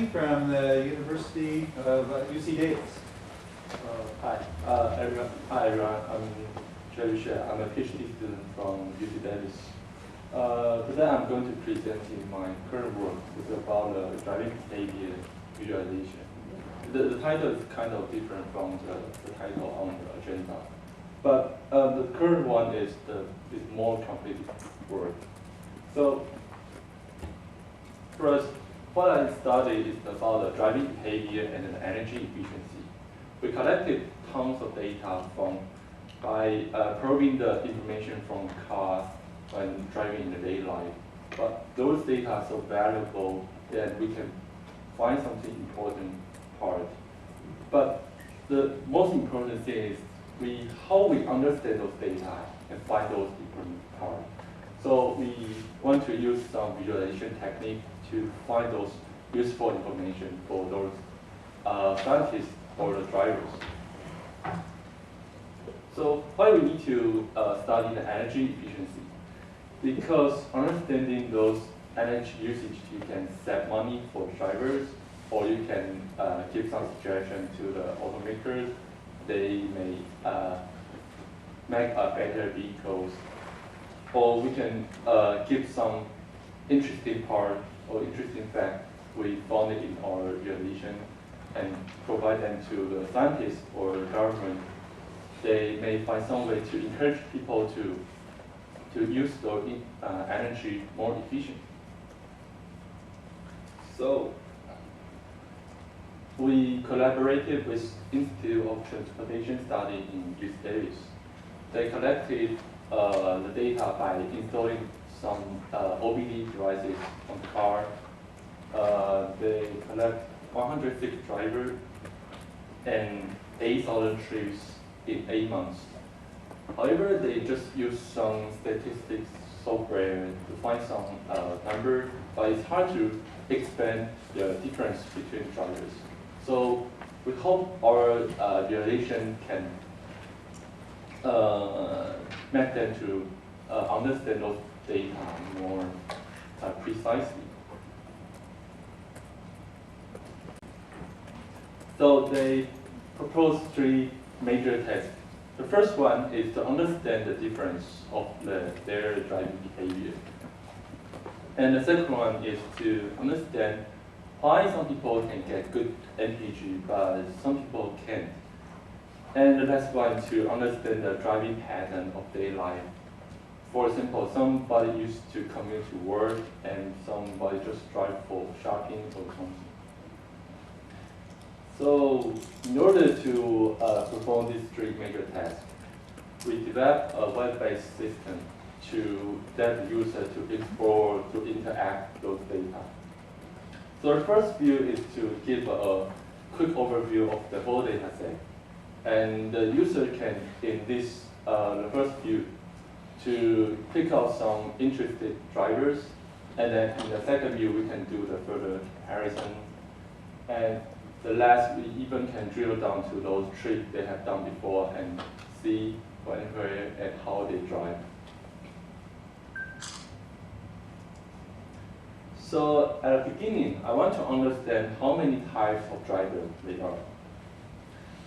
Javid from the University of UC Davis. Hi, everyone. Hi, everyone. I'm Javid. I'm a PhD student from UC Davis. Today I'm going to present in my current work. It's about driving behavior visualization. The title is kind of different from the title on the agenda, but the current one is more complete work. So first, what I studied is about the driving behavior and the energy efficiency. We collected tons of data by probing the information from cars when driving in the daylight. But those data are so valuable that we can find something important part. But the most important thing is how we understand those data and find those important parts. So we want to use some visualization technique to find those useful information for those scientists or the drivers. So why we need to study the energy efficiency? Because understanding those energy usage, you can save money for drivers, or you can give some suggestion to the automakers. They may make a better vehicles, or we can give some interesting part or interesting fact we found it in our visualization and provide them to the scientists or the government. They may find some way to encourage people to use the energy more efficient. So we collaborated with Institute of Transportation Study in UC Davis. They collected the data by installing some OBD devices on the car. They collect 106 drivers and 8,000 trips in 8 months. However, they just use some statistics software to find some number, but it's hard to explain the difference between drivers. So we hope our visualization can make them to understand those data more precisely. So they propose 3 major tests. The first one is to understand the difference of their driving behavior. And the second one is to understand why some people can get good MPG, but some people can't. And the last one to understand the driving pattern of daily life. For example, somebody used to commute to work and somebody just drive for shopping or something. So in order to perform these 3 major tasks, we developed a web-based system to let the user to explore, to interact those data. So the first view is to give a quick overview of the whole data set. And the user can, in this the first view, to pick out some interested drivers. And then in the second view, we can do the further comparison. And the last, we even can drill down to those trips they have done before and see when, where, and how they drive. So at the beginning, I want to understand how many types of drivers there are.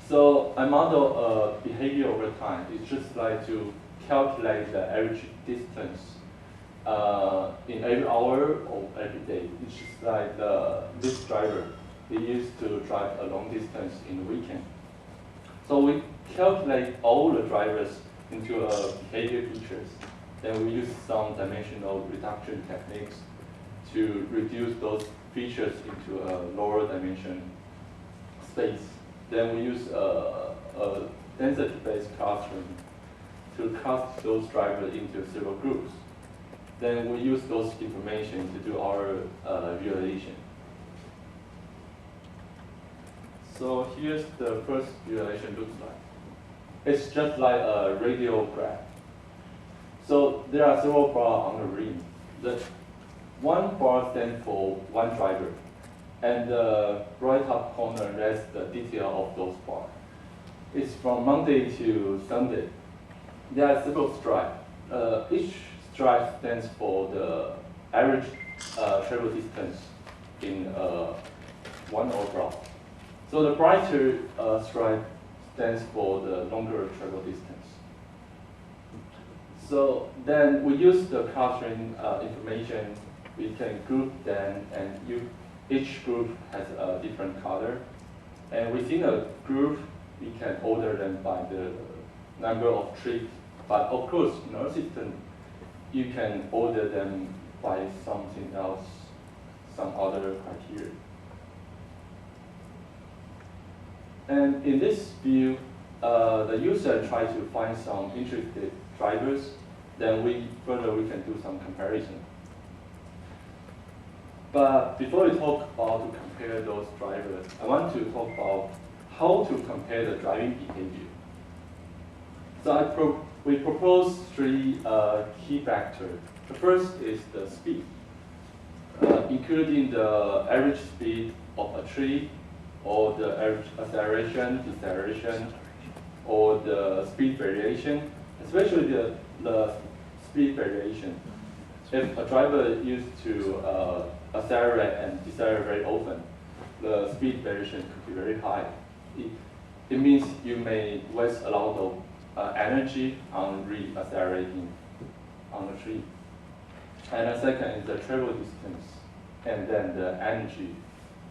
So I model a behavior over time. It's just like to calculate the average distance in every hour or every day. It's just like this driver. They used to drive a long distance in the weekend. So we calculate all the drivers into behavior features. Then we use some dimensional reduction techniques to reduce those features into a lower dimension space. Then we use a density-based clustering to cluster those drivers into several groups. Then we use those information to do our visualization. So here's the first visualization looks like. It's just like a radial graph. So there are several bars on the rim. The one bar stands for one driver. And the right top corner, that's the detail of those bars. It's from Monday to Sunday. There are several stripes. Each stripe stands for the average travel distance in one overall. So the brighter stripe stands for the longer travel distance. So then we use the clustering information. We can group them, and each group has a different color. And within a group, we can order them by the number of trips. But of course, in our system, you can order them by something else, some other criteria. And in this view, the user tries to find some interested drivers. Then we can do some comparison. But before we talk about to compare those drivers, I want to talk about how to compare the driving behavior. So we propose three key factors. The first is the speed, including the average speed of a tree, or the average acceleration, deceleration, or the speed variation, especially the speed variation. If a driver used to accelerate and decelerate very often, the speed variation could be very high. It means you may waste a lot of energy on re-accelerating on the tree. And the second is the travel distance, and then the energy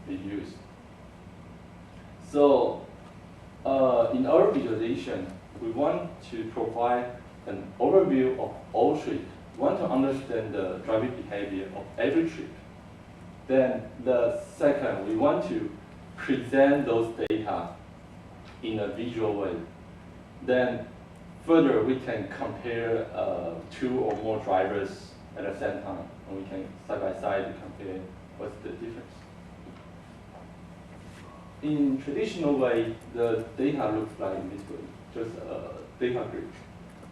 we use. So in our visualization, we want to provide an overview of all trips. We want to understand the driving behavior of every trip. Then the second, we want to present those data in a visual way. Then further, we can compare two or more drivers at the same time, and we can side by side compare what's the difference. In traditional way, the data looks like this way, just a data grid.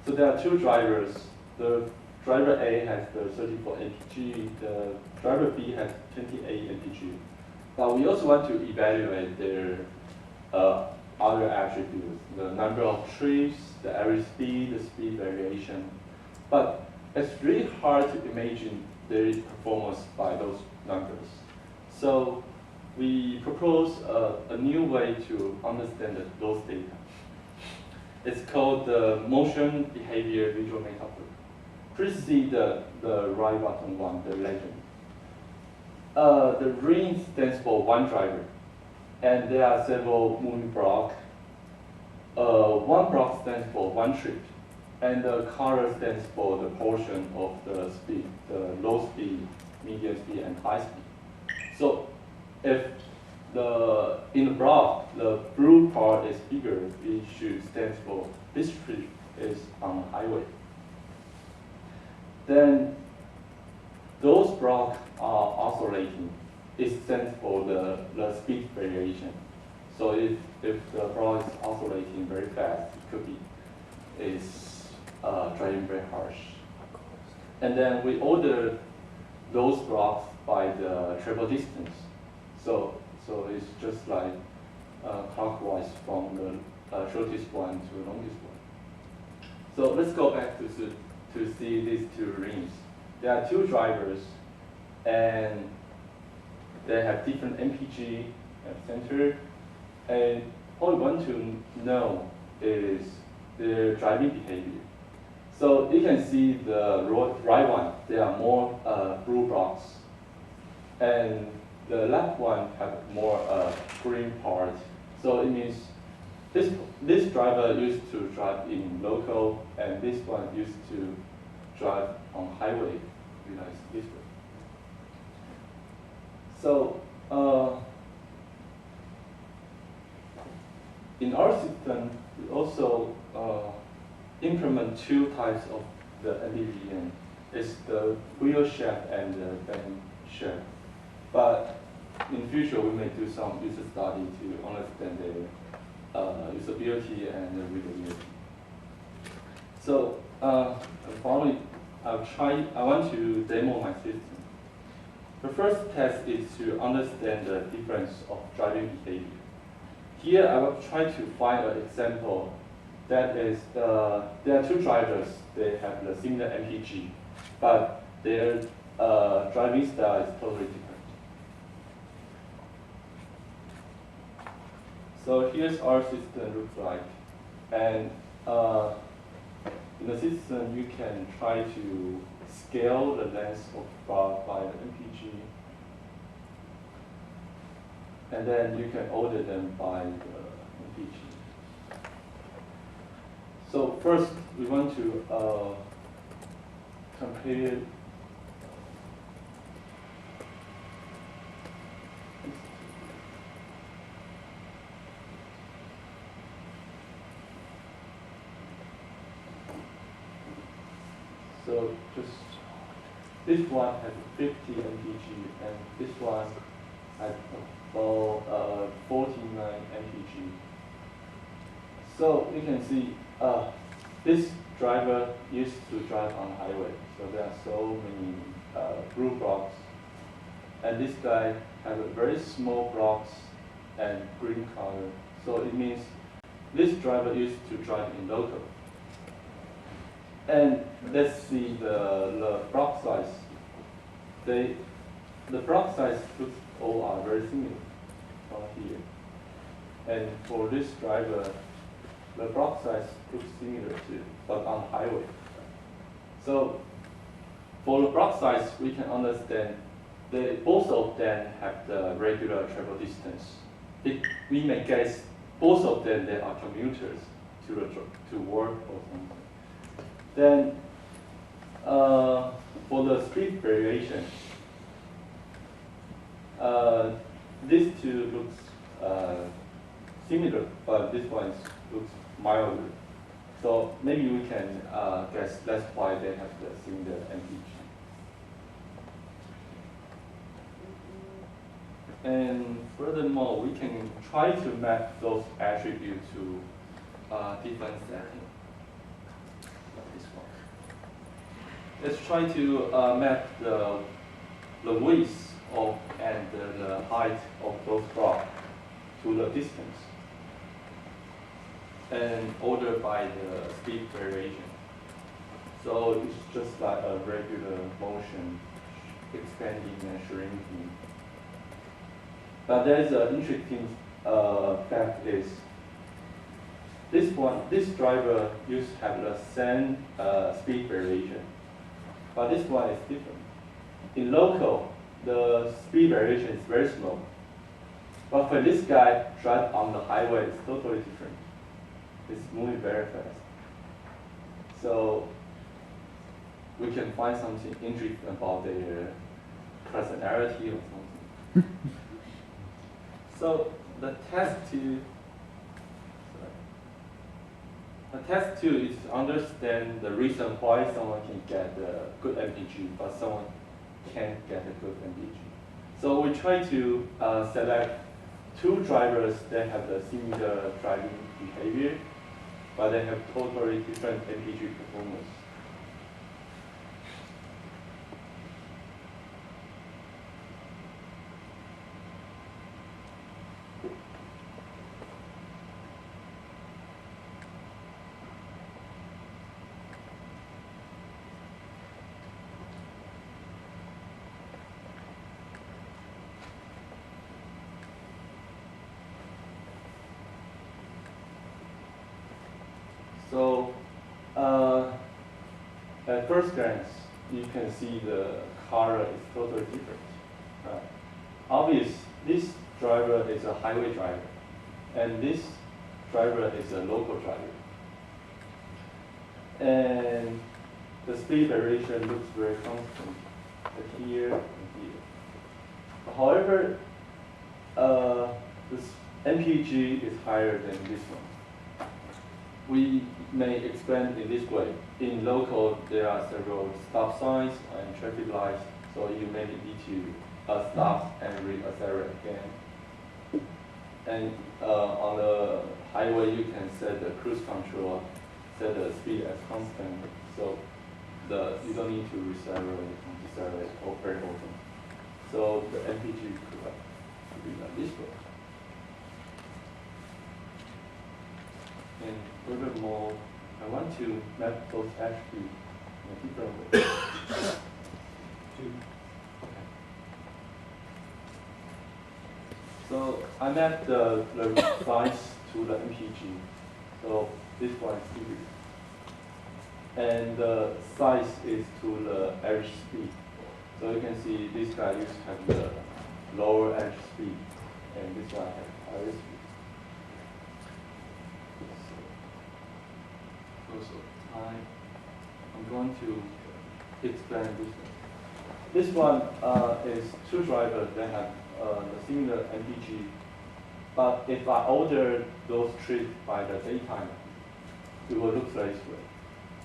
So there are two drivers. The driver A has the 34 mpg, the driver B has 28 mpg. But we also want to evaluate their other attributes, the number of trips, the average speed, the speed variation. But it's really hard to imagine their performance by those numbers. So we propose a new way to understand those data. It's called the motion behavior visual metaphor. Please see the right bottom one, the legend. The ring stands for one driver, and there are several moving blocks. One block stands for one trip, and the color stands for the portion of the speed, the low speed, medium speed, and high speed. So if in the block, the blue part is bigger, it should stand for this trip is on the highway. Then those blocks are oscillating. It stands for the speed variation. So if the block is oscillating very fast, it could be driving very harsh. And then we order those blocks by the travel distance. So it's just like clockwise from the shortest one to the longest one. So let's go back to see these two rings. There are two drivers, and they have different MPG at center. And all we want to know is their driving behavior. So you can see the right one, there are more blue blocks, and the left one have more green part. So it means this driver used to drive in local, and this one used to drive on highway, realize this way. So in our system, we also implement two types of the NDVM. It's the wheel shape and the band shape. But in future, we may do some user study to understand their usability and the readability. So finally, I want to demo my system. The first test is to understand the difference of driving behavior. Here, I will try to find an example that is, there are two drivers. They have the similar MPG, but their driving style is totally different. So here's our system looks like. And in the system, you can try to scale the length of block by the MPG. And then you can order them by the MPG. So first, we want to compare So just this one has 50 mpg and this one has about 49 mpg. So you can see this driver used to drive on highway. So there are so many blue blocks. And this guy has a very small blocks and green color. So it means this driver used to drive in local. And let's see the block size. The block size looks all are very similar from here. And for this driver, the block size looks similar too, but on highway. So for the block size, we can understand that both of them have the regular travel distance. We may guess both of them they are commuters to work or something. Then for the speed variation, these two looks similar, but this one looks milder. So maybe we can guess that's why they have the similar MPG. And furthermore, we can try to map those attributes to different settings. Let's try to map the width of and the height of those blocks to the distance and order by the speed variation. So it's just like a regular motion expanding and shrinking. But there's an interesting fact is this driver used to have the same speed variation. But this one is different. In local, the speed variation is very small. But for this guy, drive on the highway, it's totally different. It's moving very fast. So we can find something interesting about their personality or something. So the test two is to understand the reason why someone can get a good MPG, but someone can't get a good MPG. So we try to select two drivers that have the similar driving behavior, but they have totally different MPG performance. So at first glance, you can see the color is totally different. Right? Obvious, this driver is a highway driver, and this driver is a local driver. And the speed variation looks very constant here and here. However, this MPG is higher than this one. We may explain in this way. In local, there are several stop signs and traffic lights, so you may need to stop and re-accelerate again. And on the highway, you can set the cruise control, set the speed as constant, so you don't need to re-accelerate and decelerate or brake often. So the MPG could be like this way. And furthermore, I want to map those attributes in a different way. Okay. So I'm map the size to the MPG. So this one is here. And the size is to the average speed. So you can see this guy used to have the lower average speed, and this one has higher speed. So I'm going to explain this one. This one is two drivers that have the similar MPG, but if I order those trips by the daytime, it will look like this way.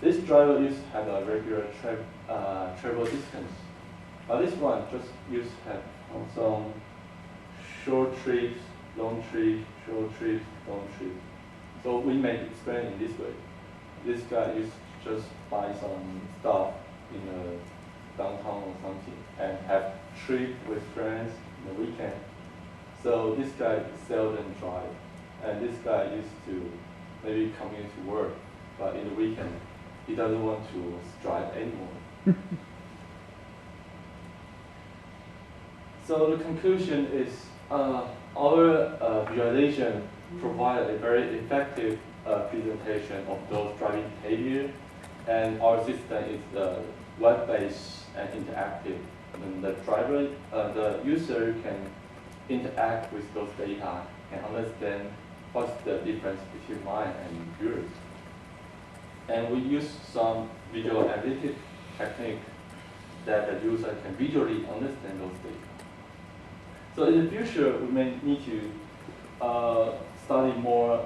This driver used to have a regular travel distance, but this one just used to have some short trips, long trips, short trips, long trips. So we may explain in this way. This guy used to just buy some stuff in a downtown or something and have trip with friends in the weekend. So this guy seldom drive, and this guy used to maybe commute to work, but in the weekend he doesn't want to drive anymore. So the conclusion is our visualization provides a very effective presentation of those driving behavior, and our system is web-based and interactive. And the user can interact with those data and understand what's the difference between mine and yours. And we use some visual analytic technique that the user can visually understand those data. So in the future, we may need to study more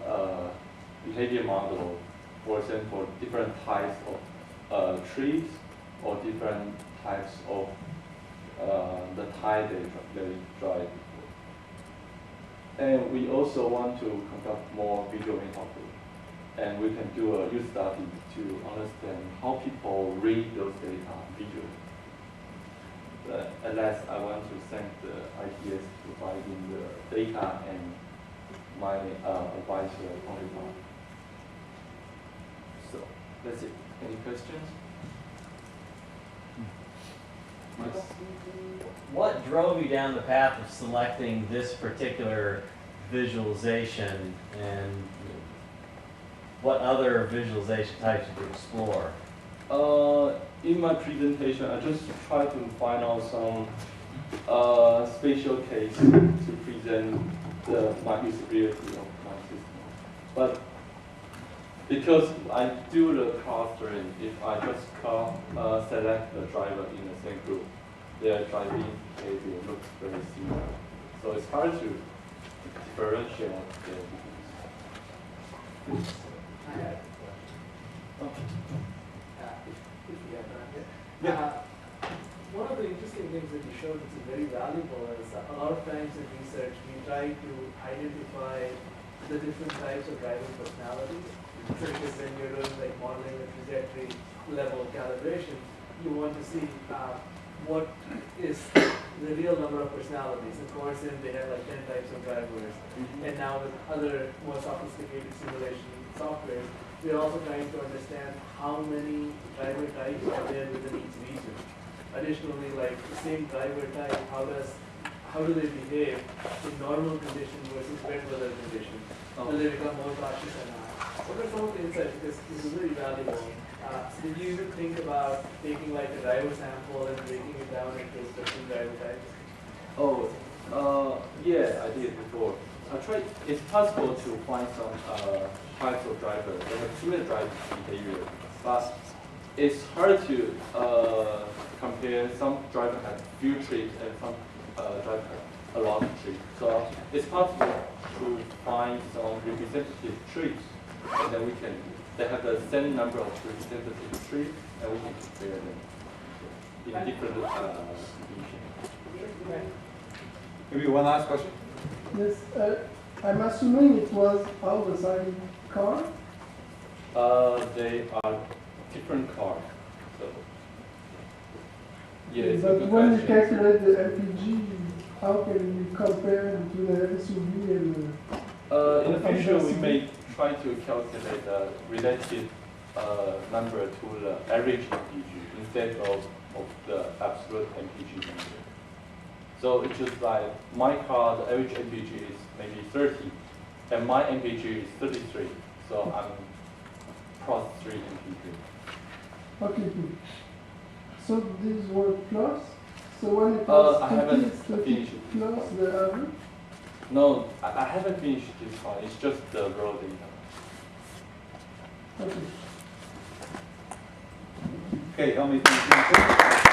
behavior model, for example, different types of trees or different types of the type they drive. And we also want to conduct more visual interpretation. And we can do a use study to understand how people read those data visually. But at last, I want to thank the ITS for providing the data and my advisor, Oliver. So that's it. Any questions? Yes. What drove you down the path of selecting this particular visualization, and what other visualization types did you explore? In my presentation, I just try to find out some spatial case to present my usability of my system. But because I do the clustering, if I just select the driver in the same group, their driving behavior looks very similar. So it's hard to differentiate their behaviors. I had a question. If you have that. One of the interesting things that you showed which is very valuable is a lot of times in research we try to identify the different types of driving personalities. Such as when you're doing like modeling a trajectory level calibration, you want to see what is the real number of personalities. Of course, they have like 10 types of drivers. And now with other more sophisticated simulation software, we're also trying to understand how many driver types are there within each region. Additionally, like the same driver type, how do they behave in normal conditions versus wet weather conditions? Will they become more cautious or not? What are some of the insights? Because this is really valuable. So did you even think about taking like a driver sample and breaking it down into different driver types? Oh, yeah, I did before. I tried. It's possible to find some types of drivers that have similar driving behavior, but it's hard to compare. Some drivers have few trips and some drivers have a lot of trips. So it's possible to find some representative trips, and then they have the same number of representative trips, and we can compare them in different conditions. Maybe one last question? Yes, I'm assuming it was all the same car? They are different cars. So, yeah, it's a But good when you question. calculate the MPG, how can you compare between the SUV and In the future, we may try to calculate the relative number to the average MPG instead of the absolute MPG number. So it's just like my car, the average MPG is maybe 30, and my MPG is 33. So I'm plus 3 MPG. Okay, good. So these were plus. So when it was I 30, haven't it's 30 finished it. plus the average. No, I haven't finished this one. It's just the raw data. Okay. Okay, help me finish.